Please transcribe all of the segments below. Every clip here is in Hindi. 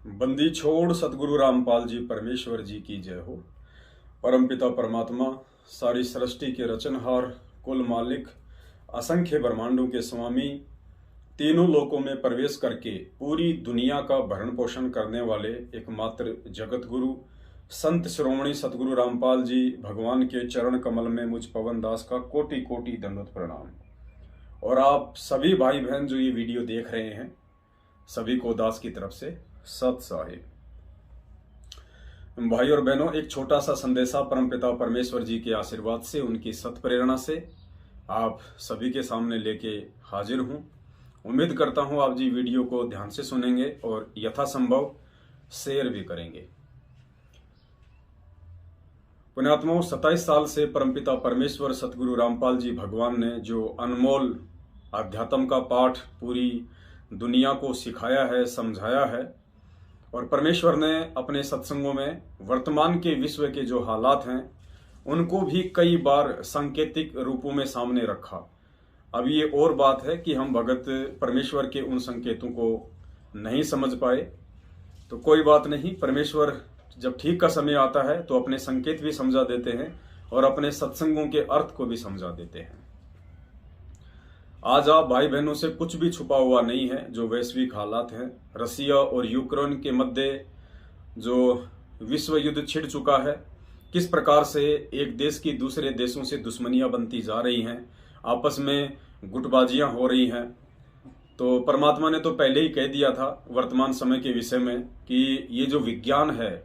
बंदी छोड़ सतगुरु रामपाल जी परमेश्वर जी की जय हो। परमपिता परमात्मा सारी सृष्टि के रचनहार, कुल मालिक, असंख्य ब्रह्मांडों के स्वामी, तीनों लोकों में प्रवेश करके पूरी दुनिया का भरण पोषण करने वाले एकमात्र जगत गुरु संत शिरोमणि सतगुरु रामपाल जी भगवान के चरण कमल में मुझ पवन दास का कोटि कोटि दंडवत प्रणाम। और आप सभी भाई बहन जो ये वीडियो देख रहे हैं, सभी को दास की तरफ से सत साहिब। भाई और बहनों, एक छोटा सा संदेशा परमपिता परमेश्वर जी के आशीर्वाद से, उनकी सत प्रेरणा से आप सभी के सामने लेके हाजिर हूं। उम्मीद करता हूं आप जी वीडियो को ध्यान से सुनेंगे और यथासंभव शेयर भी करेंगे। पुण्यात्माओं, 27 साल से परमपिता परमेश्वर सतगुरु रामपाल जी भगवान ने जो अनमोल अध्यात्म का पाठ पूरी दुनिया को सिखाया है, समझाया है, और परमेश्वर ने अपने सत्संगों में वर्तमान के विश्व के जो हालात हैं उनको भी कई बार सांकेतिक रूपों में सामने रखा। अब ये और बात है कि हम भगत परमेश्वर के उन संकेतों को नहीं समझ पाए, तो कोई बात नहीं। परमेश्वर जब ठीक का समय आता है तो अपने संकेत भी समझा देते हैं और अपने सत्संगों के अर्थ को भी समझा देते हैं। आज आप भाई बहनों से कुछ भी छुपा हुआ नहीं है। जो वैश्विक हालात हैं, रसिया और यूक्रेन के मध्य जो विश्व युद्ध छिड़ चुका है, किस प्रकार से एक देश की दूसरे देशों से दुश्मनियां बनती जा रही हैं, आपस में गुटबाजियां हो रही हैं, तो परमात्मा ने तो पहले ही कह दिया था वर्तमान समय के विषय में कि ये जो विज्ञान है,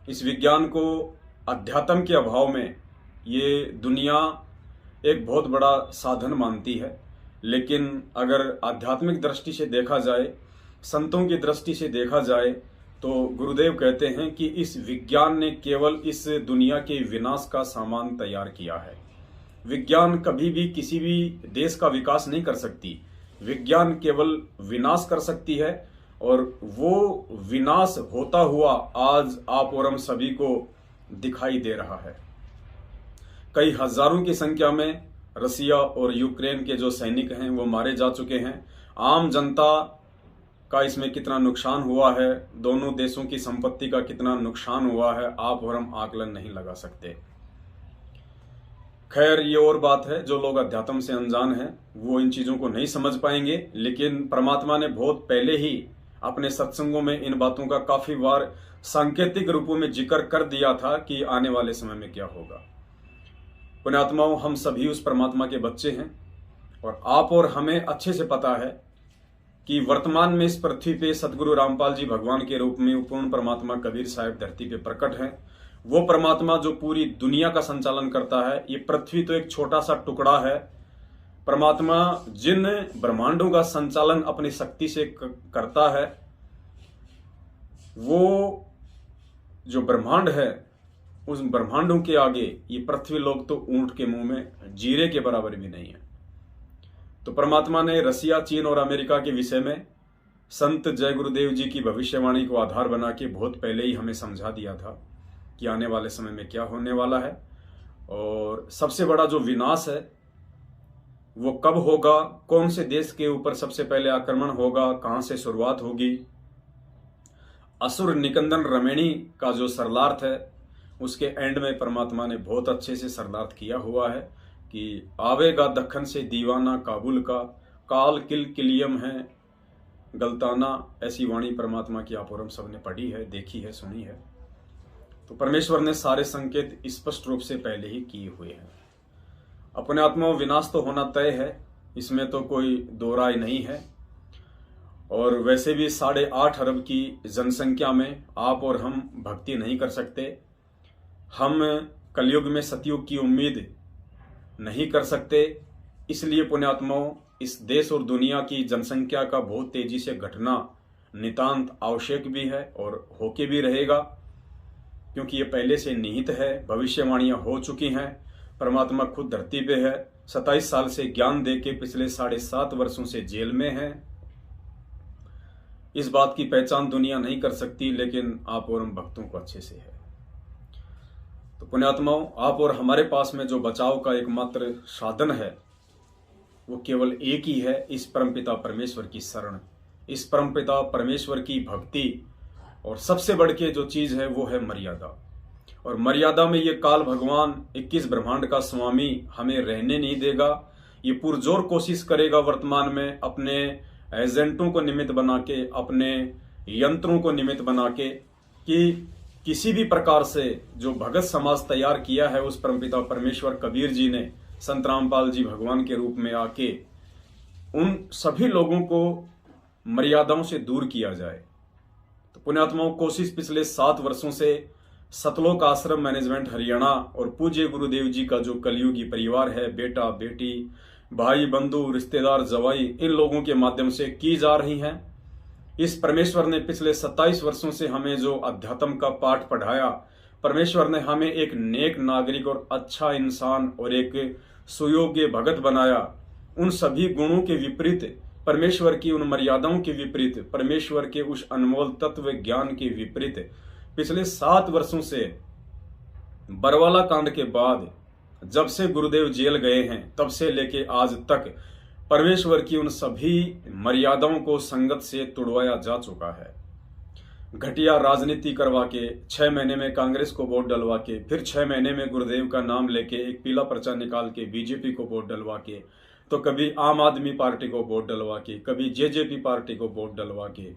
इस विज्ञान को अध्यात्म के अभाव में ये दुनिया एक बहुत बड़ा साधन मानती है। लेकिन अगर आध्यात्मिक दृष्टि से देखा जाए, संतों की दृष्टि से देखा जाए, तो गुरुदेव कहते हैं कि इस विज्ञान ने केवल इस दुनिया के विनाश का सामान तैयार किया है। विज्ञान कभी भी किसी भी देश का विकास नहीं कर सकती। विज्ञान केवल विनाश कर सकती है, और वो विनाश होता हुआ आज आप और हम सभी को दिखाई दे रहा है। कई हजारों की संख्या में रसिया और यूक्रेन के जो सैनिक हैं वो मारे जा चुके हैं। आम जनता का इसमें कितना नुकसान हुआ है, दोनों देशों की संपत्ति का कितना नुकसान हुआ है, आप और हम आकलन नहीं लगा सकते। खैर, ये और बात है, जो लोग अध्यात्म से अनजान हैं वो इन चीजों को नहीं समझ पाएंगे। लेकिन परमात्मा ने बहुत पहले ही अपने सत्संगों में इन बातों का काफी बार सांकेतिक रूपों में जिक्र कर दिया था कि आने वाले समय में क्या होगा। पुण्यात्माओं, हम सभी उस परमात्मा के बच्चे हैं, और आप और हमें अच्छे से पता है कि वर्तमान में इस पृथ्वी पे सतगुरु रामपाल जी भगवान के रूप में पूर्ण परमात्मा कबीर साहब धरती पे प्रकट हैं। वो परमात्मा जो पूरी दुनिया का संचालन करता है। ये पृथ्वी तो एक छोटा सा टुकड़ा है। परमात्मा जिन ब्रह्मांडों का संचालन अपनी शक्ति से करता है, वो जो ब्रह्मांड है, उस ब्रह्मांडों के आगे ये पृथ्वी लोग तो ऊंट के मुंह में जीरे के बराबर भी नहीं है। तो परमात्मा ने रसिया, चीन और अमेरिका के विषय में संत जय गुरुदेव जी की भविष्यवाणी को आधार बना के बहुत पहले ही हमें समझा दिया था कि आने वाले समय में क्या होने वाला है, और सबसे बड़ा जो विनाश है वो कब होगा, कौन से देश के ऊपर सबसे पहले आक्रमण होगा, कहां से शुरुआत होगी। असुर निकंदन रमेणी का जो सरलार्थ है, उसके एंड में परमात्मा ने बहुत अच्छे से सरलार्थ किया हुआ है कि आवेगा दखन से दीवाना काबुल का, काल किल किलियम है गलताना। ऐसी वाणी परमात्मा की आप और हम सब ने पढ़ी है, देखी है, सुनी है। तो परमेश्वर ने सारे संकेत स्पष्ट रूप से पहले ही किए हुए हैं। अपने आत्मा विनाश तो होना तय है, इसमें तो कोई दो राय नहीं है। और वैसे भी 8.5 अरब की जनसंख्या में आप और हम भक्ति नहीं कर सकते। हम कलयुग में सतयुग की उम्मीद नहीं कर सकते। इसलिए पुण्यात्माओं, इस देश और दुनिया की जनसंख्या का बहुत तेजी से घटना नितांत आवश्यक भी है और होके भी रहेगा, क्योंकि ये पहले से निहित है। भविष्यवाणियां हो चुकी हैं। परमात्मा खुद धरती पे है। 27 साल से ज्ञान देके पिछले 7.5 वर्षों से जेल में है। इस बात की पहचान दुनिया नहीं कर सकती, लेकिन आप और हम भक्तों को अच्छे से है। तो पुण्यात्माओं, आप और हमारे पास में जो बचाव का एकमात्र साधन है वो केवल एक ही है, इस परमपिता परमेश्वर की शरण, इस परमपिता परमेश्वर की भक्ति, और सबसे बढ़ के जो चीज है वो है मर्यादा। और मर्यादा में ये काल भगवान 21 ब्रह्मांड का स्वामी हमें रहने नहीं देगा। ये पुरजोर कोशिश करेगा वर्तमान में अपने एजेंटों को निमित्त बना के, अपने यंत्रों को निमित्त बना के, कि किसी भी प्रकार से जो भगत समाज तैयार किया है उस परमपिता परमेश्वर कबीर जी ने, संत रामपाल जी भगवान के रूप में आके, उन सभी लोगों को मर्यादाओं से दूर किया जाए। तो पुण्यात्माओं, कोशिश पिछले 7 वर्षों से सतलोक आश्रम मैनेजमेंट हरियाणा और पूज्य गुरुदेव जी का जो कलयुगी परिवार है, बेटा बेटी, भाई बंधु, रिश्तेदार, जवाई, इन लोगों के माध्यम से की जा रही हैं। इस परमेश्वर ने पिछले 27 वर्षों से हमें जो अध्यात्म का पाठ पढ़ाया, परमेश्वर ने हमें एक नेक नागरिक और अच्छा इंसान और एक सुयोग्य भगत बनाया। उन सभी गुणों के विपरीत, परमेश्वर की उन मर्यादाओं के विपरीत, परमेश्वर के उस अनमोल तत्व ज्ञान के विपरीत पिछले 7 वर्षों से, बरवाला कांड के बाद जब से गुरुदेव जेल गए हैं तब से लेके आज तक परमेश्वर की उन सभी मर्यादाओं को संगत से तोड़वाया जा चुका है। घटिया राजनीति करवा के 6 महीने में कांग्रेस को वोट डलवा के, फिर 6 महीने में गुरुदेव का नाम लेके एक पीला पर्चा निकाल के बीजेपी को वोट डलवा के, तो कभी आम आदमी पार्टी को वोट डलवा के, कभी जेजेपी पार्टी को वोट डलवा के,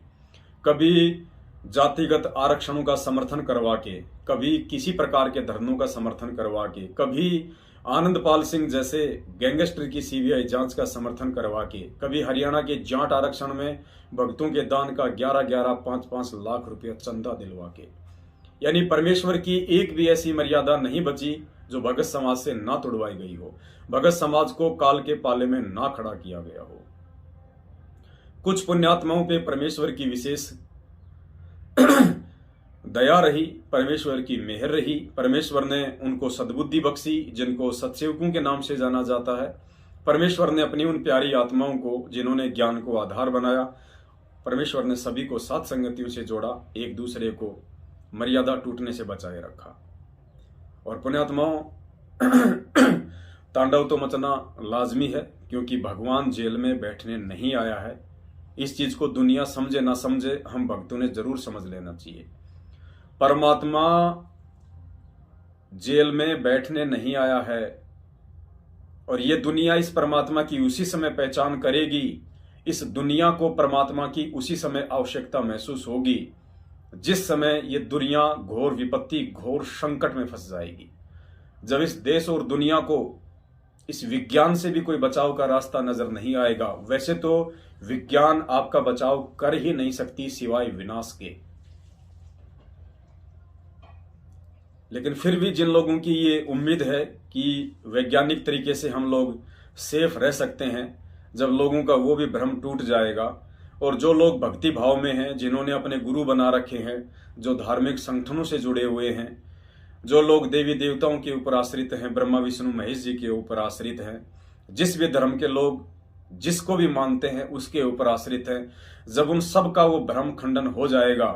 कभी जातिगत आरक्षणों का समर्थन करवा के, कभी किसी प्रकार के धरनों का समर्थन करवा के, कभी आनंदपाल सिंह जैसे गैंगस्टर की सीबीआई जांच का समर्थन करवा के, कभी हरियाणा के जाट आरक्षण में भक्तों के दान का 11-11, 5-5 लाख रुपया चंदा दिलवा के। यानी परमेश्वर की एक भी ऐसी मर्यादा नहीं बची जो भगत समाज से ना तोड़वाई गई हो, भगत समाज को काल के पाले में ना खड़ा किया गया हो। कुछ पुण्यात्माओं पे परमेश्वर की विशेष दया रही, परमेश्वर की मेहर रही, परमेश्वर ने उनको सद्बुद्धि बख्शी, जिनको सत्सेवकों के नाम से जाना जाता है। परमेश्वर ने अपनी उन प्यारी आत्माओं को, जिन्होंने ज्ञान को आधार बनाया, परमेश्वर ने सभी को सात संगतियों से जोड़ा, एक दूसरे को मर्यादा टूटने से बचाए रखा। और पुण्यात्माओं, तांडव तो मचना लाजमी है, क्योंकि भगवान जेल में बैठने नहीं आया है। इस चीज को दुनिया समझे ना समझे, हम भक्तों ने जरूर समझ लेना चाहिए। परमात्मा जेल में बैठने नहीं आया है, और ये दुनिया इस परमात्मा की उसी समय पहचान करेगी, इस दुनिया को परमात्मा की उसी समय आवश्यकता महसूस होगी जिस समय ये दुनिया घोर विपत्ति, घोर संकट में फंस जाएगी। जब इस देश और दुनिया को इस विज्ञान से भी कोई बचाव का रास्ता नजर नहीं आएगा। वैसे तो विज्ञान आपका बचाव कर ही नहीं सकती सिवाय विनाश के, लेकिन फिर भी जिन लोगों की ये उम्मीद है कि वैज्ञानिक तरीके से हम लोग सेफ रह सकते हैं, जब लोगों का वो भी भ्रम टूट जाएगा, और जो लोग भक्ति भाव में हैं, जिन्होंने अपने गुरु बना रखे हैं, जो धार्मिक संगठनों से जुड़े हुए हैं, जो लोग देवी देवताओं के ऊपर आश्रित हैं, ब्रह्मा विष्णु महेश जी के ऊपर आश्रित हैं, जिस भी धर्म के लोग जिसको भी मानते हैं उसके ऊपर आश्रित हैं, जब उन सब का वो भ्रम खंडन हो जाएगा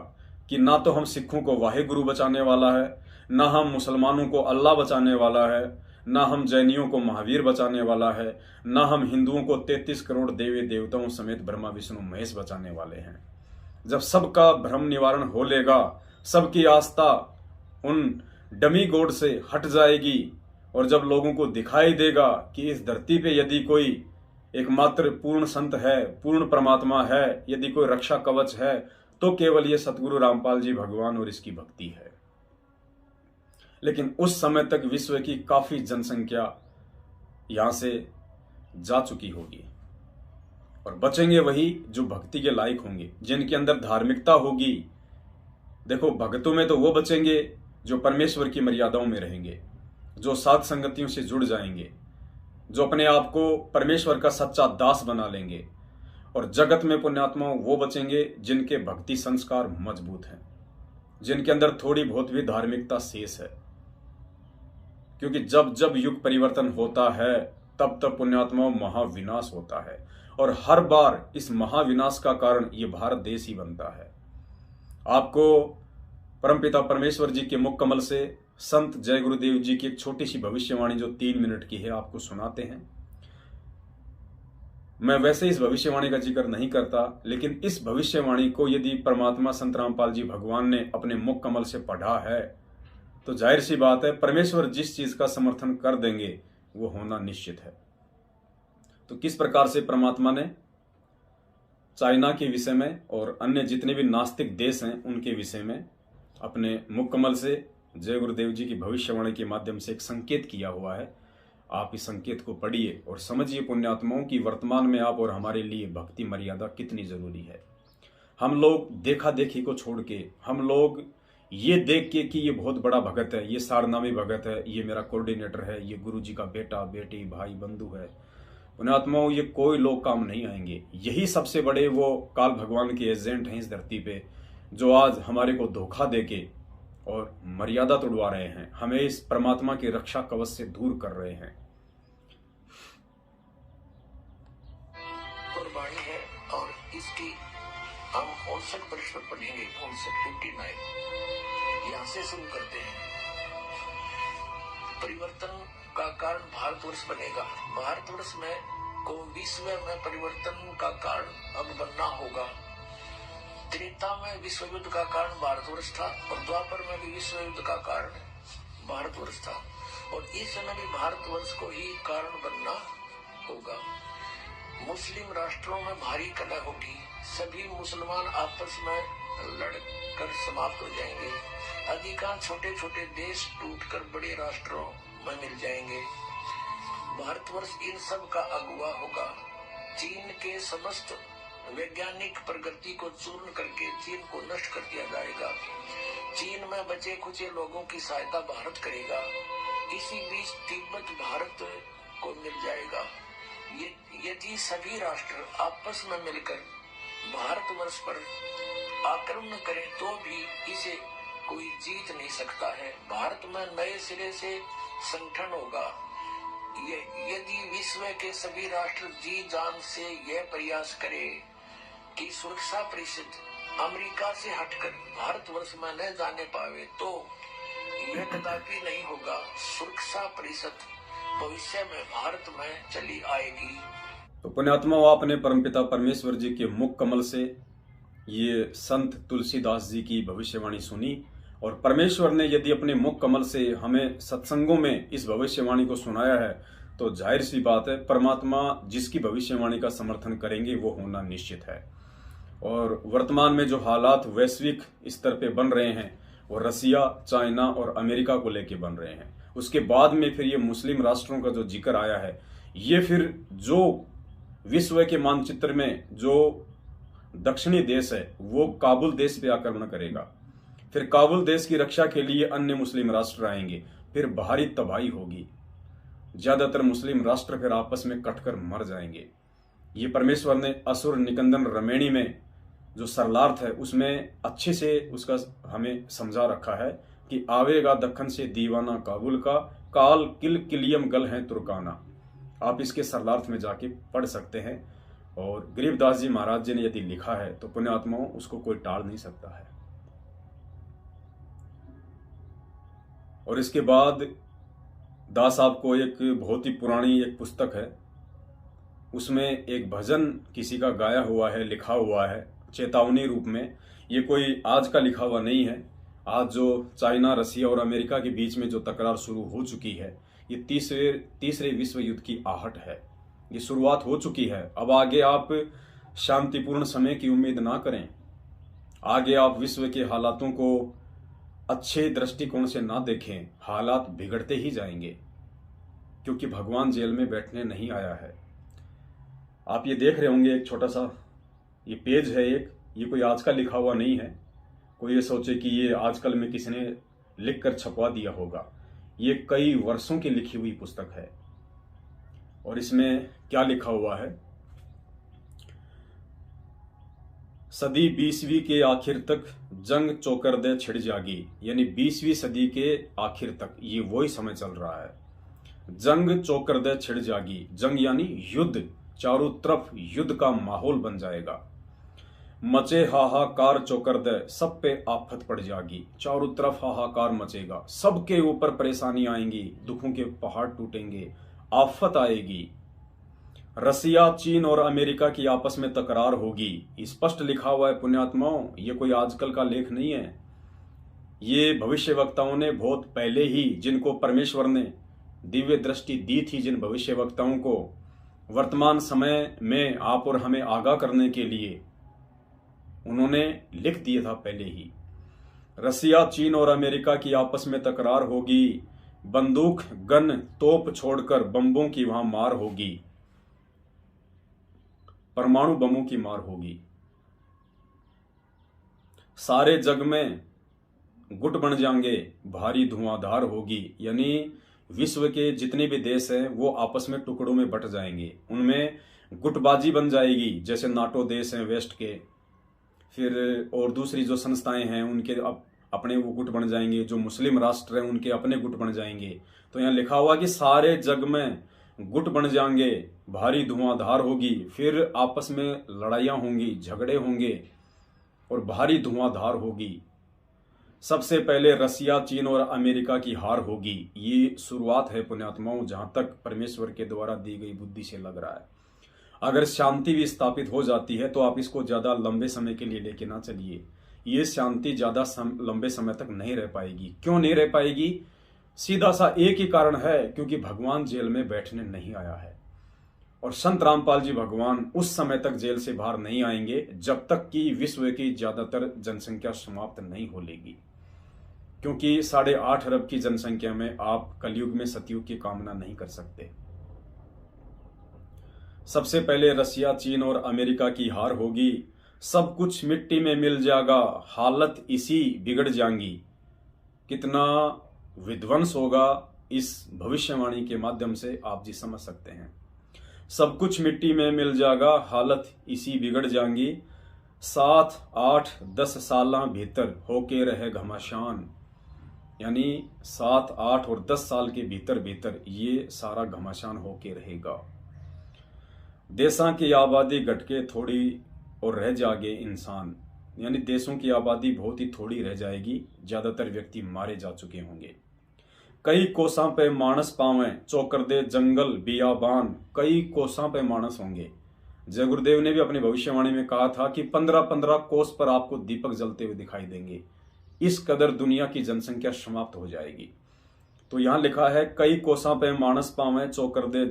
कि ना तो हम सिखों को वाहे गुरु बचाने वाला है, ना हम मुसलमानों को अल्लाह बचाने वाला है, ना हम जैनियों को महावीर बचाने वाला है, ना हम हिंदुओं को 33 करोड़ देवी देवताओं समेत ब्रह्मा विष्णु महेश बचाने वाले हैं। जब सबका भ्रम निवारण हो लेगा, सबकी आस्था उन डमी गॉड से हट जाएगी, और जब लोगों को दिखाई देगा कि इस धरती पे यदि कोई एकमात्र पूर्ण संत है, पूर्ण परमात्मा है, यदि कोई रक्षा कवच है, तो केवल ये सतगुरु रामपाल जी भगवान और इसकी भक्ति है। लेकिन उस समय तक विश्व की काफी जनसंख्या यहां से जा चुकी होगी, और बचेंगे वही जो भक्ति के लायक होंगे, जिनके अंदर धार्मिकता होगी। देखो, भक्तों में तो वो बचेंगे जो परमेश्वर की मर्यादाओं में रहेंगे, जो सात संगतियों से जुड़ जाएंगे, जो अपने आप को परमेश्वर का सच्चा दास बना लेंगे। और जगत में पुण्यात्माओं वो बचेंगे जिनके भक्ति संस्कार मजबूत हैं, जिनके अंदर थोड़ी बहुत भी धार्मिकता शेष है। क्योंकि जब जब युग परिवर्तन होता है तब तब पुण्यात्माओं महाविनाश होता है, और हर बार इस महाविनाश का कारण ये भारत देश ही बनता है। आपको परमपिता परमेश्वर जी के मुख कमल से संत जय गुरुदेव जी की एक छोटी सी भविष्यवाणी जो 3 मिनट की है आपको सुनाते हैं। मैं वैसे इस भविष्यवाणी का जिक्र नहीं करता, लेकिन इस भविष्यवाणी को यदि परमात्मा संत रामपाल जी भगवान ने अपने मुख कमल से पढ़ा है तो जाहिर सी बात है परमेश्वर जिस चीज का समर्थन कर देंगे वो होना निश्चित है। तो किस प्रकार से परमात्मा ने चाइना के विषय में और अन्य जितने भी नास्तिक देश हैं उनके विषय में अपने मुख कमल से जय गुरुदेव जी की भविष्यवाणी के माध्यम से एक संकेत किया हुआ है। आप इस संकेत को पढ़िए और समझिए पुण्यात्माओं की वर्तमान में आप और हमारे लिए भक्ति मर्यादा कितनी जरूरी है। हम लोग देखा देखी को छोड़ के, हम लोग ये देख के कि ये बहुत बड़ा भगत है, ये सारनामी भगत है, ये मेरा कोऑर्डिनेटर है, ये गुरु जी का बेटा बेटी भाई बंधु है, पुण्यात्माओं ये कोई लोग काम नहीं आएंगे। यही सबसे बड़े वो काल भगवान के एजेंट हैं इस धरती पे, जो आज हमारे को धोखा देके और मर्यादा तोड़वा रहे हैं, हमें इस परमात्मा की रक्षा कवच से दूर कर रहे हैं। कुर्बानी है और इसकी हम 59 वर्ष पर पढ़ेंगे, 59 यहाँ से शुरू करते हैं। परिवर्तन का कारण भारतवर्ष बनेगा। भारतवर्ष में को विश्व में परिवर्तन का कारण अब बनना होगा। त्रेता में विश्व युद्ध का कारण भारतवर्ष था और द्वापर में भी विश्व युद्ध का कारण भारतवर्ष था और इस समय भी भारतवर्ष को ही कारण बनना होगा। मुस्लिम राष्ट्रों में भारी कलह होगी, सभी मुसलमान आपस में लड़कर समाप्त हो जाएंगे, अधिकांश छोटे छोटे देश टूटकर बड़े राष्ट्रों में मिल जाएंगे। भारतवर्ष इन सब का अगुवा होगा। चीन के समस्त वैज्ञानिक प्रगति को चूर्ण करके चीन को नष्ट कर दिया जाएगा। चीन में बचे खुचे लोगों की सहायता भारत करेगा। इसी बीच तिब्बत भारत को मिल जाएगा। यदि सभी राष्ट्र आपस में मिलकर भारतवर्ष पर आक्रमण करें तो भी इसे कोई जीत नहीं सकता है। भारत में नए सिरे से संगठन होगा। यदि विश्व के सभी राष्ट्र जी जान से यह प्रयास करें कि सुरक्षा परिषद अमेरिका से हटकर भारतवर्ष में न जाने पावे तो यह कदापि नहीं होगा। सुरक्षा परिषद भविष्य में भारत में चली आएगी। तो पुण्यात्माओं, आपने परमपिता परमेश्वर जी के मुख कमल से ये संत तुलसीदास जी की भविष्यवाणी सुनी और परमेश्वर ने यदि अपने मुख कमल से हमें सत्संगों में इस भविष्यवाणी को सुनाया है तो जाहिर सी बात है परमात्मा जिसकी भविष्यवाणी का समर्थन करेंगे वो होना निश्चित है। और वर्तमान में जो हालात वैश्विक स्तर पे बन रहे हैं वो रसिया, चाइना और अमेरिका को लेके बन रहे हैं। उसके बाद में फिर ये मुस्लिम राष्ट्रों का जो जिक्र आया है, ये फिर जो विश्व के मानचित्र में जो दक्षिणी देश है वो काबुल देश पे आक्रमण करेगा। फिर काबुल देश की रक्षा के लिए अन्य मुस्लिम राष्ट्र आएंगे, फिर भारी तबाही होगी। ज्यादातर मुस्लिम राष्ट्र फिर आपस में कटकर मर जाएंगे। ये परमेश्वर ने असुर निकंदन रमेणी में जो सरलार्थ है उसमें अच्छे से उसका हमें समझा रखा है कि आवेगा दखन से दीवाना काबुल का, काल किल किलियम गल है तुर्काना। आप इसके सरलार्थ में जाके पढ़ सकते हैं और गरीबदास जी महाराज जी ने यदि लिखा है तो पुण्यात्माओं उसको कोई टाल नहीं सकता है। और इसके बाद दास साहब को एक बहुत ही पुरानी एक पुस्तक है, उसमें एक भजन किसी का गाया हुआ है, लिखा हुआ है चेतावनी रूप में। ये कोई आज का लिखा हुआ नहीं है। आज जो चाइना, रसिया और अमेरिका के बीच में जो तकरार शुरू हो चुकी है, ये तीसरे विश्व युद्ध की आहट है। ये शुरुआत हो चुकी है। अब आगे आप शांतिपूर्ण समय की उम्मीद ना करें। आगे आप विश्व के हालातों को अच्छे दृष्टिकोण से ना देखें। हालात बिगड़ते ही जाएंगे क्योंकि भगवान जेल में बैठने नहीं आया है। आप ये देख रहे होंगे एक छोटा सा ये पेज है एक, ये कोई आज का लिखा हुआ नहीं है। कोई ये सोचे कि ये आजकल में किसी ने लिख कर छपवा दिया होगा। ये कई वर्षों की लिखी हुई पुस्तक है और इसमें क्या लिखा हुआ है, सदी 20वीं के आखिर तक जंग चौकरदे छिड़ जागी। यानी 20वीं सदी के आखिर तक ये वही समय चल रहा है। जंग चौकरदे छिड़ जागी, जंग यानी युद्ध, चारों तरफ युद्ध का माहौल बन जाएगा। मचे हाहाकार चौकरदे, सब पे आफत पड़ जागी। चारों तरफ हाहाकार मचेगा, सबके ऊपर परेशानी आएंगी, दुखों के पहाड़ टूटेंगे, आफत आएगी। रसिया, चीन और अमेरिका की आपस में तकरार होगी। स्पष्ट लिखा हुआ है पुण्यात्माओं, ये कोई आजकल का लेख नहीं है। ये भविष्यवक्ताओं ने बहुत पहले ही, जिनको परमेश्वर ने दिव्य दृष्टि दी थी, जिन भविष्यवक्ताओं को वर्तमान समय में आप और हमें आगाह करने के लिए उन्होंने लिख दिया था पहले ही। रसिया, चीन और अमेरिका की आपस में तकरार होगी। बंदूक, गन, तोप छोड़कर बम्बों की वहां मार होगी। परमाणु बमों की मार होगी। सारे जग में गुट बन जाएंगे, भारी धुआंधार होगी। यानी विश्व के जितने भी देश हैं वो आपस में टुकड़ों में बट जाएंगे, उनमें गुटबाजी बन जाएगी। जैसे नाटो देश हैं वेस्ट के, फिर और दूसरी जो संस्थाएं हैं उनके अपने वो गुट बन जाएंगे। जो मुस्लिम राष्ट्र हैं उनके अपने गुट बन जाएंगे। तो यहाँ लिखा हुआ कि सारे जग में गुट बन जाएंगे, भारी धुआंधार होगी, फिर आपस में लड़ाइयां होंगी, झगड़े होंगे और भारी धुआंधार होगी। सबसे पहले रसिया, चीन और अमेरिका की हार होगी। ये शुरुआत है पुण्यात्माओं, जहां तक परमेश्वर के द्वारा दी गई बुद्धि से लग रहा है। अगर शांति भी स्थापित हो जाती है तो आप इसको ज्यादा लंबे समय के लिए लेके ना चलिए। ये शांति ज्यादा लंबे समय तक नहीं रह पाएगी। क्यों नहीं रह पाएगी? सीधा सा एक ही कारण है, क्योंकि भगवान जेल में बैठने नहीं आया है। और संत रामपाल जी भगवान उस समय तक जेल से बाहर नहीं आएंगे जब तक कि विश्व की ज्यादातर जनसंख्या समाप्त नहीं हो लेगी। क्योंकि 8.5 अरब की जनसंख्या में आप कलयुग में सतयुग की कामना नहीं कर सकते। सबसे पहले रसिया, चीन और अमेरिका की हार होगी। सब कुछ मिट्टी में मिल जाएगा, हालत इसी बिगड़ जाएंगी। कितना विध्वंस होगा इस भविष्यवाणी के माध्यम से आप जी समझ सकते हैं। सब कुछ मिट्टी में मिल जाएगा, हालत इसी बिगड़ जाएंगी। 7, 8, 10 साल भीतर होके रहे घमासान। यानी 7, 8 और 10 साल के भीतर भीतर ये सारा घमासान होके रहेगा। देशों की आबादी घटके थोड़ी और रह जाएंगे इंसान। यानी देशों की आबादी बहुत ही थोड़ी रह जाएगी, ज्यादातर व्यक्ति मारे जा चुके होंगे। कई कोसां पे मानस पावे, चौकर दे जंगल बियाबान। कई कोसां पे मानस होंगे। जय गुरुदेव ने भी अपनी भविष्यवाणी में कहा था कि 15-15 कोस पर आपको दीपक जलते हुए दिखाई देंगे। इस कदर दुनिया की जनसंख्या समाप्त हो जाएगी। तो यहां लिखा है, कई कोसां पे मानस पावे, चौकर दे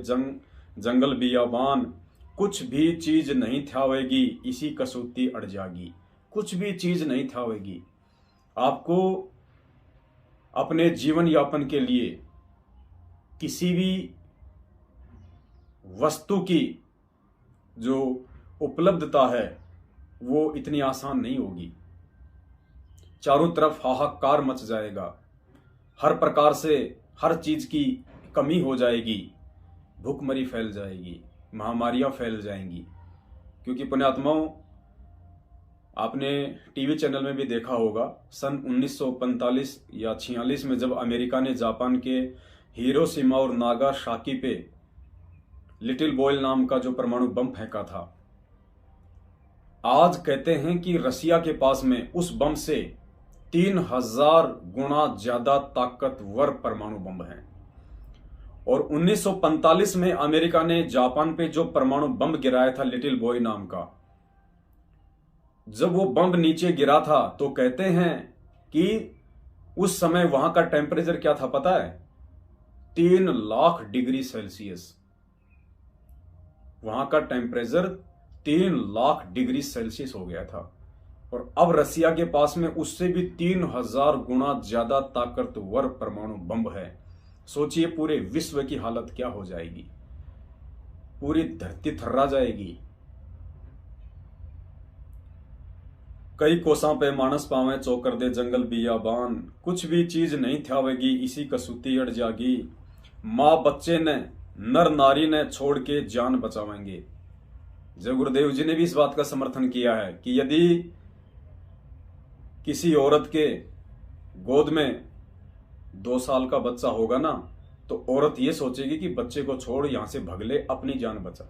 जंगल बियाबान। कुछ भी चीज नहीं थावेगी, इसी कसूती अड़ जाएगी। कुछ भी चीज नहीं थावेगी। आपको अपने जीवन यापन के लिए किसी भी वस्तु की जो उपलब्धता है वो इतनी आसान नहीं होगी। चारों तरफ हाहाकार मच जाएगा। हर प्रकार से हर चीज की कमी हो जाएगी। भूखमरी फैल जाएगी, महामारियां फैल जाएंगी। क्योंकि पुण्यात्माओं, आपने टीवी चैनल में भी देखा होगा, सन 1945 या 46 में जब अमेरिका ने जापान के हिरोशिमा और नागासाकी पे लिटिल बॉय नाम का जो परमाणु बम फेंका था, आज कहते हैं कि रसिया के पास में उस बम से 3000 गुना ज्यादा ताकतवर परमाणु बम है। और 1945 में अमेरिका ने जापान पे जो परमाणु बम गिराया था लिटिल बॉय नाम का, जब वो बम नीचे गिरा था तो कहते हैं कि उस समय वहां का टेम्परेचर क्या था पता है? 3 लाख डिग्री सेल्सियस। वहां का टेम्परेचर 3 लाख डिग्री सेल्सियस हो गया था। और अब रसिया के पास में उससे भी 3000 गुना ज्यादा ताकतवर परमाणु बम है। सोचिए पूरे विश्व की हालत क्या हो जाएगी। पूरी धरती थर्रा जाएगी। कई कोसां पे मानस पावे, चौकर दे जंगल बियाबान। कुछ भी चीज नहीं थावेगी, इसी कसूती अड़ जागी। माँ बच्चे ने, नर नारी ने छोड़ के जान बचावेंगे। जय गुरुदेव जी ने भी इस बात का समर्थन किया है कि यदि किसी औरत के गोद में 2 साल का बच्चा होगा ना, तो औरत ये सोचेगी कि बच्चे को छोड़ यहां से भग ले, अपनी जान बचा।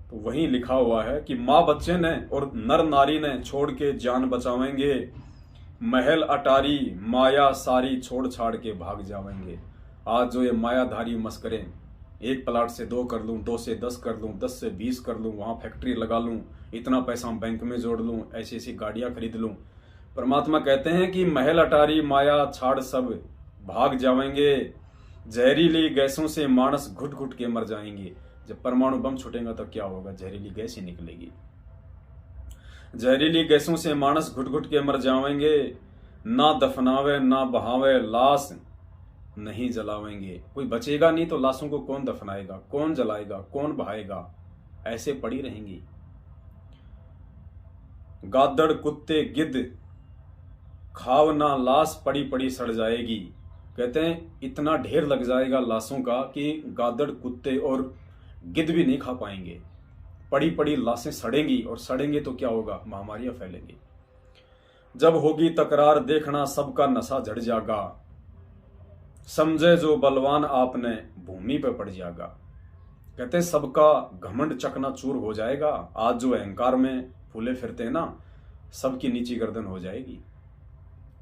तो वहीं लिखा हुआ है कि माँ बच्चे ने और नर नारी ने छोड़ के जान बचावेंगे। महल अटारी माया सारी छोड़ छाड़ के भाग जावेंगे। आज जो ये मायाधारी मस्करे एक प्लाट से 2 कर लूँ, 2 से 10 कर लूँ, 10 से 20 कर लूँ, वहाँ फैक्ट्री लगा लूँ, इतना पैसा बैंक में जोड़ लूँ, ऐसी ऐसी गाड़ियाँ खरीद लूँ। परमात्मा कहते हैं कि महल अटारी माया छाड़ सब भाग जाएंगे, जहरीली गैसों से मानस घुट घुट के मर जाएंगे। जब परमाणु बम छूटेगा तो क्या होगा? जहरीली गैस ही निकलेगी। जहरीली गैसों से मानस घुट घुट के मर जाएंगे, ना दफनावे ना बहावे लाश नहीं जलावेंगे। कोई बचेगा नहीं तो लाशों को कौन दफनाएगा, कौन जलाएगा, कौन बहाएगा? ऐसे पड़ी रहेंगी। गादड़ कुत्ते गिद्ध खाव ना लाश पड़ी पड़ी सड़ जाएगी। कहते हैं इतना ढेर लग जाएगा लाशों का कि गादड़ कुत्ते और गिद्ध भी नहीं खा पाएंगे। पड़ी पड़ी लाशें सड़ेंगी, और सड़ेंगे तो क्या होगा? महामारियां फैलेंगी। जब होगी तकरार देखना सबका नशा झड़ जाएगा, समझे जो बलवान आपने भूमि पे पड़ जाएगा। कहते हैं सबका घमंड चकनाचूर हो जाएगा। आज जो अहंकार में फूले फिरते हैं ना, सबकी नीची गर्दन हो जाएगी।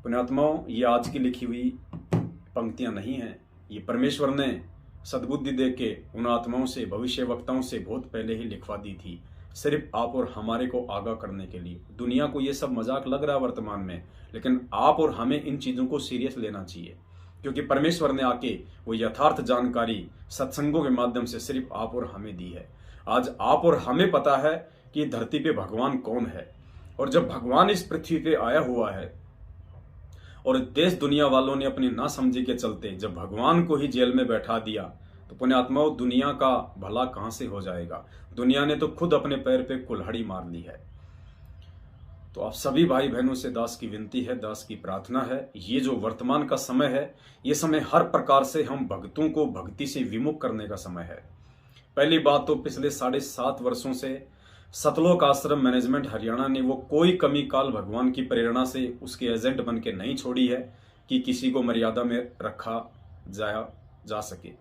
पुण्यात्माओं, ये आज की लिखी हुई पंक्तियां नहीं हैं, ये परमेश्वर ने सद्बुद्धि दे के उन आत्माओं से, भविष्य वक्ताओं से बहुत पहले ही लिखवा दी थी, सिर्फ आप और हमारे को आगाह करने के लिए। दुनिया को ये सब मजाक लग रहा है वर्तमान में, लेकिन आप और हमें इन चीजों को सीरियस लेना चाहिए, क्योंकि परमेश्वर ने आके वो यथार्थ जानकारी सत्संगों के माध्यम से सिर्फ आप और हमें दी है। आज आप और हमें पता है कि धरती पे भगवान कौन है, और जब भगवान इस पृथ्वी पे आया हुआ है और देश दुनिया वालों ने अपनी ना समझी के चलते जब भगवान को ही जेल में बैठा दिया, तो पुण्यात्माओं दुनिया का भला कहां से हो जाएगा? दुनिया ने तो खुद अपने पैर पे कुल्हाड़ी मार ली है। तो आप सभी भाई बहनों से दास की विनती है, दास की प्रार्थना है, ये जो वर्तमान का समय है, ये समय हर प्रकार से हम भक्तों को भक्ति से विमुख करने का समय है। पहली बात तो पिछले 7.5 वर्षों से सतलोक आश्रम मैनेजमेंट हरियाणा ने वो कोई कमी काल भगवान की प्रेरणा से उसके एजेंट बन के नहीं छोड़ी है कि किसी को मर्यादा में रखा जा सके।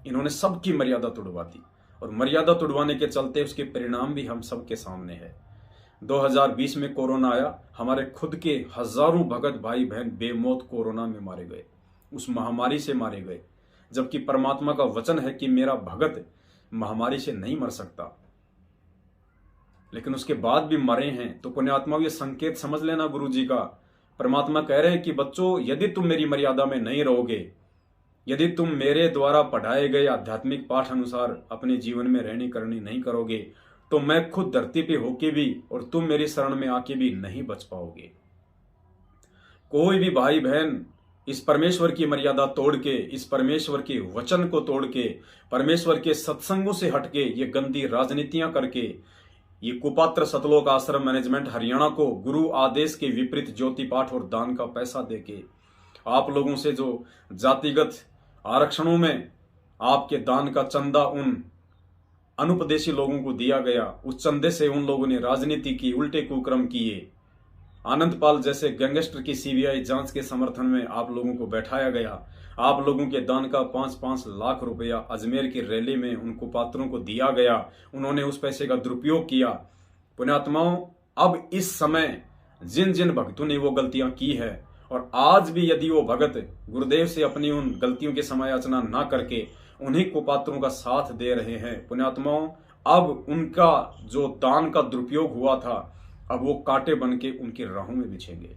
इन्होंने सबकी मर्यादा तुड़वा दी, और मर्यादा तुड़वाने के चलते उसके परिणाम भी हम सबके सामने है। 2020 में कोरोना आया, हमारे खुद के हजारों भगत भाई बहन बेमौत कोरोना में मारे गए, उस महामारी से मारे गए, जबकि परमात्मा का वचन है कि मेरा भगत महामारी से नहीं मर सकता, लेकिन उसके बाद भी मरे हैं। तो पुण्यात्मा ये संकेत समझ लेना गुरु जी का। परमात्मा कह रहे हैं कि बच्चों, यदि तुम मेरी मर्यादा में नहीं रहोगे, यदि तुम मेरे द्वारा पढ़ाए गए आध्यात्मिक पाठ अनुसार अपने जीवन में रहनी करनी नहीं करोगे, तो मैं खुद धरती पे होके भी और तुम मेरी शरण में आके भी नहीं बच पाओगे। कोई भी भाई बहन इस परमेश्वर की मर्यादा तोड़ के, इस परमेश्वर के वचन को तोड़ के, परमेश्वर के सत्संगों से हटके, ये गंदी राजनीतियां करके, ये कुपात्र सतलोक आश्रम मैनेजमेंट हरियाणा को गुरु आदेश के विपरीत ज्योति पाठ और दान का पैसा देके आप लोगों से जो जातिगत आरक्षणों में आपके दान का चंदा उन अनुपदेशी लोगों को दिया गया, उस चंदे से उन लोगों ने राजनीति की, उल्टे कुक्रम किए। आनंदपाल जैसे गैंगस्टर की सीबीआई जांच के समर्थन में आप लोगों को बैठाया गया। आप लोगों के दान का 5-5 लाख रुपया अजमेर की रैली में उन कुपात्रों को दिया गया, उन्होंने उस पैसे का दुरुपयोग किया। पुण्यात्माओं, अब इस समय जिन जिन भक्तों ने वो गलतियां की है, और आज भी यदि वो भगत गुरुदेव से अपनी उन गलतियों की समायाचना ना करके उन्हीं कुपात्रों का साथ दे रहे हैं, पुण्यात्माओं, अब उनका जो दान का दुरुपयोग हुआ था, अब वो कांटे बन के उनकी राहों में बिछेंगे।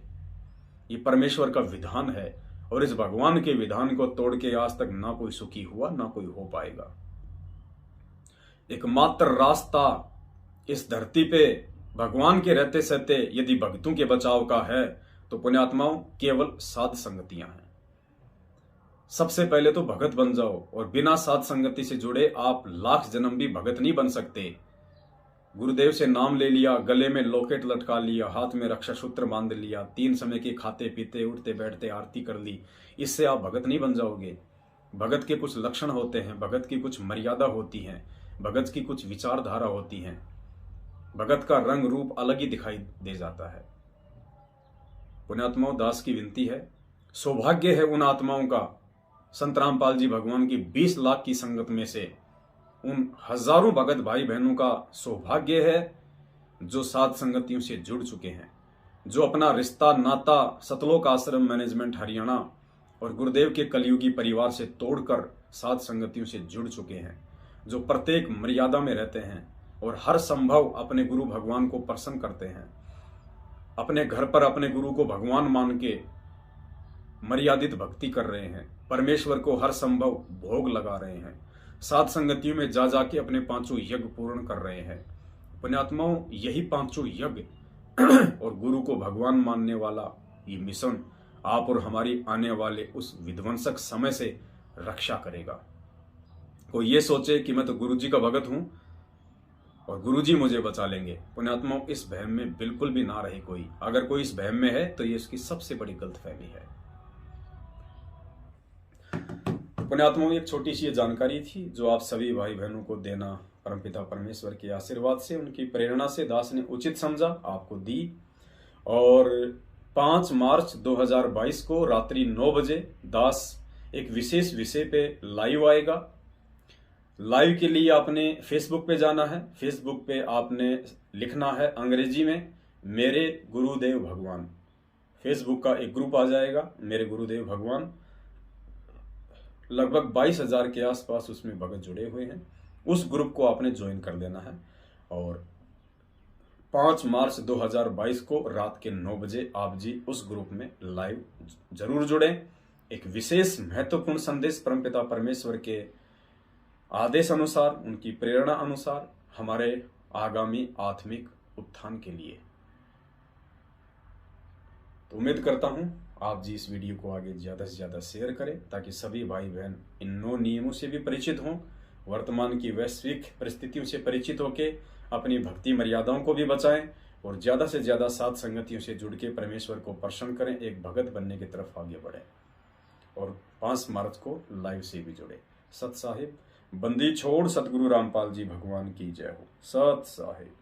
ये परमेश्वर का विधान है, और इस भगवान के विधान को तोड़ के आज तक ना कोई सुखी हुआ, ना कोई हो पाएगा। एकमात्र रास्ता इस धरती पे भगवान के रहते सहते यदि भक्तों के बचाव का है, तो पुण्यात्माओं केवल साध संगतियां हैं। सबसे पहले तो भगत बन जाओ, और बिना साध संगति से जुड़े आप लाख जन्म भी भगत नहीं बन सकते। गुरुदेव से नाम ले लिया, गले में लॉकेट लटका लिया, हाथ में रक्षा सूत्र बांध लिया, 3 समय के खाते पीते उठते बैठते आरती कर ली, इससे आप भगत नहीं बन जाओगे। भगत के कुछ लक्षण होते हैं, भगत की कुछ मर्यादा होती है, भगत की कुछ विचारधारा होती है, भगत का रंग रूप अलग ही दिखाई दे जाता है। पुण्यात्माओं, दास की विनती है, सौभाग्य है उन आत्माओं का, संत रामपाल जी भगवान की 20 लाख की संगत में से उन हजारों भगत भाई बहनों का सौभाग्य है जो साध संगतियों से जुड़ चुके हैं, जो अपना रिश्ता नाता सतलोक आश्रम मैनेजमेंट हरियाणा और गुरुदेव के कलयुगी परिवार से तोड़कर साध संगतियों से जुड़ चुके हैं। जो प्रत्येक मर्यादा में रहते हैं और हर संभव अपने गुरु भगवान को प्रसन्न करते हैं, अपने घर पर अपने गुरु को भगवान मान के मर्यादित भक्ति कर रहे हैं, परमेश्वर को हर संभव भोग लगा रहे हैं, साध संगतियों में जा जाके अपने पांचों यज्ञ पूर्ण कर रहे हैं। पुण्यात्माओं, यही पांचों यज्ञ और गुरु को भगवान मानने वाला ये मिशन आप और हमारी आने वाले उस विध्वंसक समय से रक्षा करेगा। कोई ये सोचे कि मैं तो गुरु जी का भगत हूं और गुरु जी मुझे बचा लेंगे, पुण्यात्माओं इस भ्रम में बिल्कुल भी ना रहे कोई। अगर कोई इस भ्रम में है तो ये उसकी सबसे बड़ी गलतफहमी है। पुण्यात्माओं, एक छोटी सी जानकारी थी जो आप सभी भाई बहनों को देना परमपिता परमेश्वर के आशीर्वाद से, उनकी प्रेरणा से दास ने उचित समझा, आपको दी। और 5 मार्च 2022 को रात्रि 9 बजे दास एक विशेष विषय पे लाइव आएगा। लाइव के लिए आपने फेसबुक पे जाना है। फेसबुक पे आपने लिखना है अंग्रेजी में मेरे गुरुदेव भगवान। फेसबुक का एक ग्रुप आ जाएगा, मेरे गुरुदेव भगवान। लगभग 22,000 के आसपास उसमें भगत जुड़े हुए हैं। उस ग्रुप को आपने ज्वाइन कर देना है और 5 मार्च 2022 को रात के 9 बजे आप जी उस ग्रुप में लाइव जरूर जुड़ें। एक विशेष महत्वपूर्ण संदेश परमपिता परमेश्वर के आदेश अनुसार, उनकी प्रेरणा अनुसार हमारे आगामी आत्मिक उत्थान के लिए। तो उम्मीद करता हूं आप जी इस वीडियो को आगे ज़्यादा से ज़्यादा शेयर करें ताकि सभी भाई बहन इन 9 नियमों से भी परिचित हों, वर्तमान की वैश्विक परिस्थितियों से परिचित होकर अपनी भक्ति मर्यादाओं को भी बचाएं और ज़्यादा से ज़्यादा साध संगतियों से जुड़ के परमेश्वर को प्रसन्न करें, एक भगत बनने की तरफ आगे बढ़ें। और 5 मार्च को लाइव से भी जुड़े। सत साहिब, बंदी छोड़ सतगुरु रामपाल जी भगवान की जय हो। सत साहिब।